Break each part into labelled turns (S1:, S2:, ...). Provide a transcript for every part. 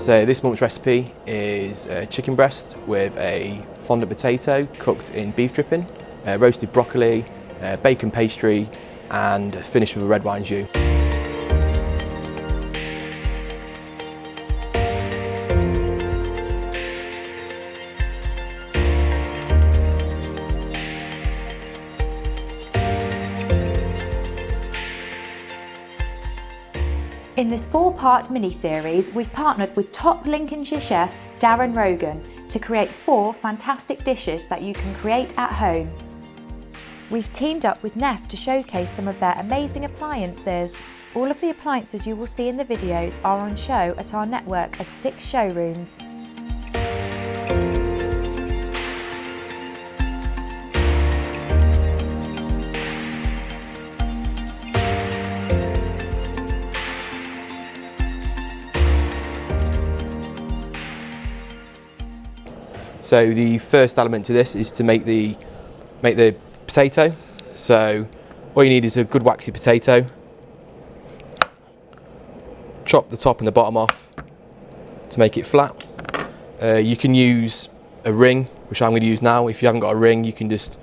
S1: So this month's recipe is chicken breast with a fondant potato cooked in beef dripping, roasted broccoli, bacon pastry, and finished with a red wine jus.
S2: In this 4-part mini-series, we've partnered with top Lincolnshire chef Darren Rogan to create 4 fantastic dishes that you can create at home. We've teamed up with Neff to showcase some of their amazing appliances. All of the appliances you will see in the videos are on show at our network of 6 showrooms.
S1: So the first element to this is to make the potato. So all you need is a good waxy potato. Chop the top and the bottom off to make it flat. You can use a ring, which I'm going to use now. If you haven't got a ring, you can just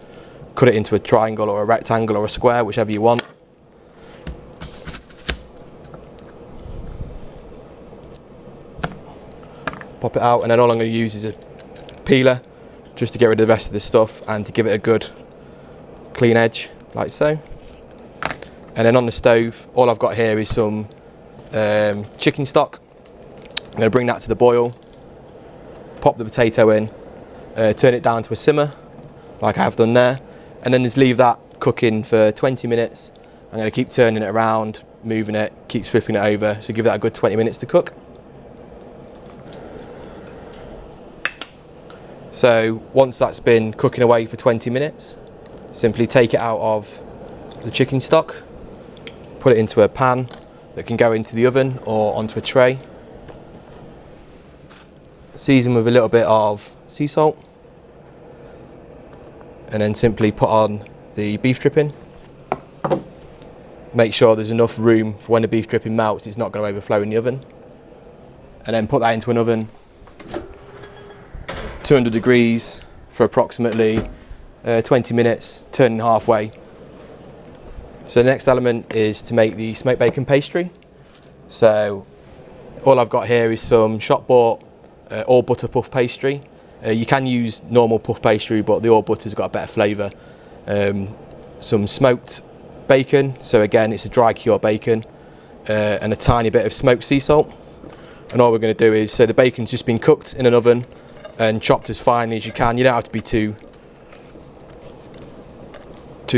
S1: cut it into a triangle or a rectangle or a square, whichever you want. Pop it out, and then all I'm going to use is a peeler just to get rid of the rest of the stuff and to give it a good clean edge, like so. And then on the stove, all I've got here is some chicken stock. I'm going to bring that to the boil, pop the potato in, turn it down to a simmer like I have done there, and then just leave that cooking for 20 minutes. I'm going to keep turning it around, moving it, keep flipping it over, so give that a good 20 minutes to cook. So once that's been cooking away for 20 minutes, simply take it out of the chicken stock, put it into a pan that can go into the oven or onto a tray. Season with a little bit of sea salt, and then simply put on the beef dripping. Make sure there's enough room for when the beef dripping melts, it's not going to overflow in the oven. And then put that into an oven, 200 degrees for approximately 20 minutes, turning halfway. So the next element is to make the smoked bacon pastry. So all I've got here is some shop bought all butter puff pastry. You can use normal puff pastry, but the all butter's got a better flavour. Some smoked bacon, so again it's a dry cured bacon, and a tiny bit of smoked sea salt. And all we're going to do is, so the bacon's just been cooked in an oven and chopped as finely as you can. You don't have to be too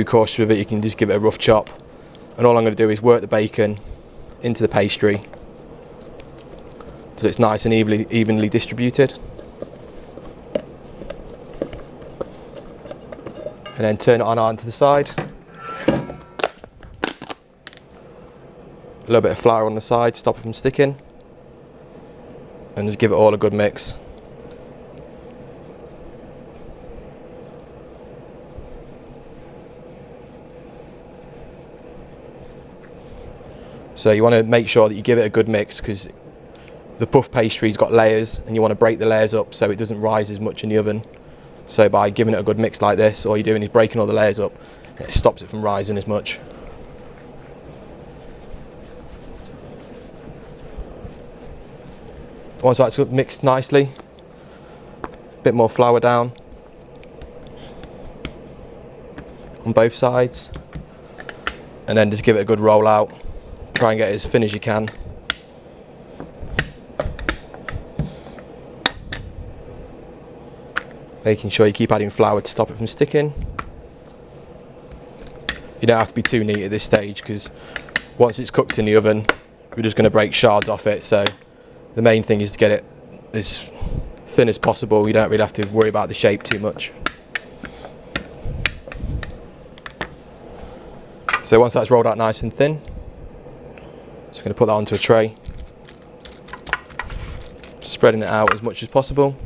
S1: cautious with it, you can just give it a rough chop. And all I'm going to do is work the bacon into the pastry till it's nice and evenly distributed. And then turn it on to the side. A little bit of flour on the side to stop it from sticking. And just give it all a good mix. So you want to make sure that you give it a good mix, because the puff pastry's got layers and you want to break the layers up so it doesn't rise as much in the oven. So by giving it a good mix like this, all you're doing is breaking all the layers up, and it stops it from rising as much. Once that's mixed nicely, a bit more flour down on both sides, and then just give it a good roll out. Try and get it as thin as you can. Making sure you keep adding flour to stop it from sticking. You don't have to be too neat at this stage, because once it's cooked in the oven, we're just going to break shards off it. So the main thing is to get it as thin as possible. You don't really have to worry about the shape too much. So once that's rolled out nice and thin, just going to put that onto a tray, spreading it out as much as possible.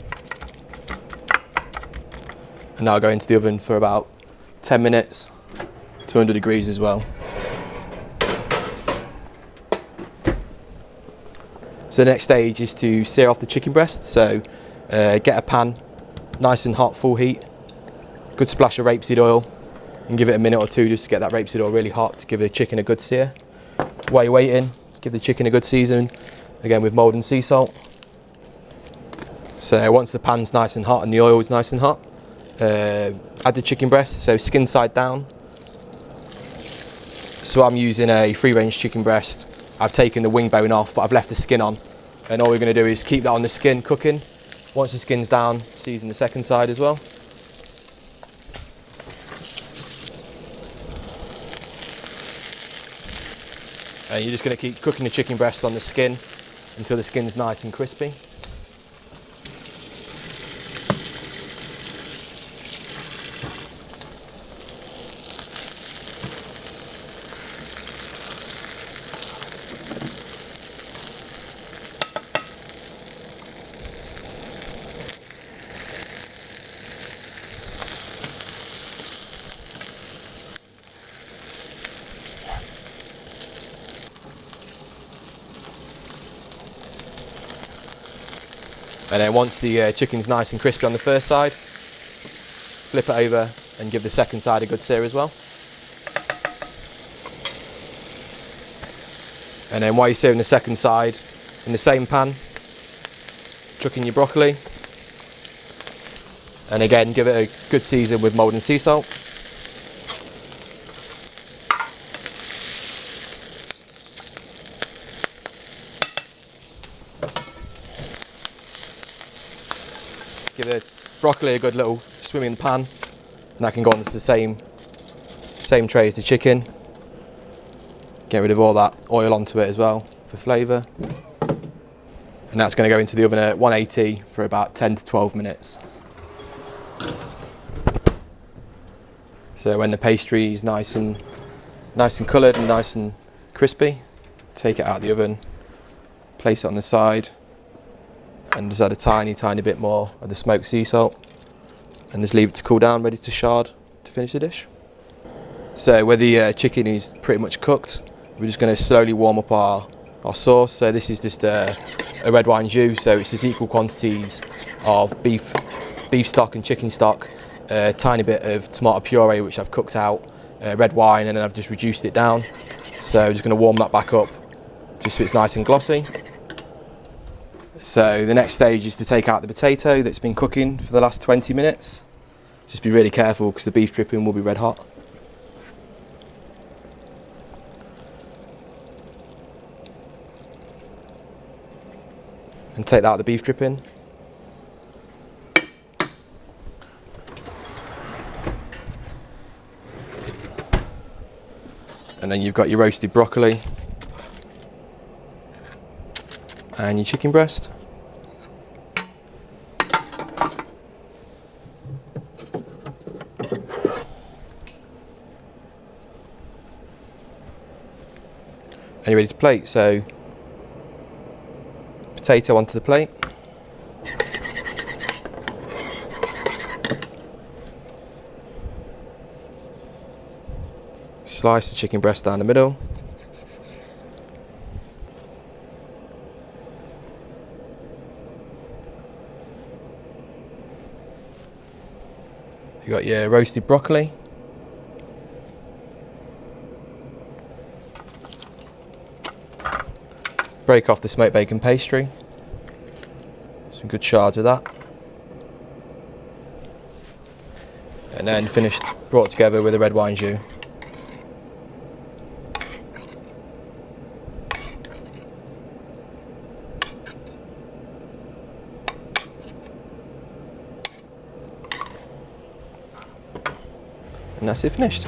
S1: And now go into the oven for about 10 minutes, 200 degrees as well. So the next stage is to sear off the chicken breast. So get a pan, nice and hot, full heat, good splash of rapeseed oil, and give it a minute or two just to get that rapeseed oil really hot to give the chicken a good sear. While you're waiting, give the chicken a good season, again with mould and sea salt. So once the pan's nice and hot and the oil is nice and hot, add the chicken breast, so skin side down. So I'm using a free range chicken breast. I've taken the wing bone off, but I've left the skin on. And all we're going to do is keep that on the skin cooking. Once the skin's down, season the second side as well. And you're just going to keep cooking the chicken breast on the skin until the skin's nice and crispy. And then once the chicken's nice and crispy on the first side, flip it over and give the second side a good sear as well. And then while you're searing the second side, in the same pan, chuck in your broccoli. And again, give it a good season with mould and sea salt. Give the broccoli a good little swim in the pan, and that can go on to the same tray as the chicken. Get rid of all that oil onto it as well for flavour. And that's going to go into the oven at 180 for about 10 to 12 minutes. So when the pastry is nice and coloured and nice and crispy, take it out of the oven, place it on the side, and just add a tiny bit more of the smoked sea salt, and just leave it to cool down, ready to shard to finish the dish. So where the chicken is pretty much cooked, we're just going to slowly warm up our sauce. So this is just a red wine jus, so it's just equal quantities of beef stock and chicken stock, a tiny bit of tomato puree which I've cooked out, red wine, and then I've just reduced it down. So just going to warm that back up just so it's nice and glossy. So the next stage is to take out the potato that's been cooking for the last 20 minutes. Just be really careful because the beef dripping will be red hot. And take that out the beef dripping. And then you've got your roasted broccoli and your chicken breast. And you're ready to plate. So potato onto the plate. Slice the chicken breast down the middle. You got your roasted broccoli. Break off the smoked bacon pastry. Some good shards of that. And then brought together with a red wine jus. And that's it finished.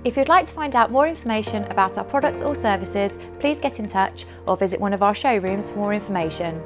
S2: If you'd like to find out more information about our products or services, please get in touch or visit one of our showrooms for more information.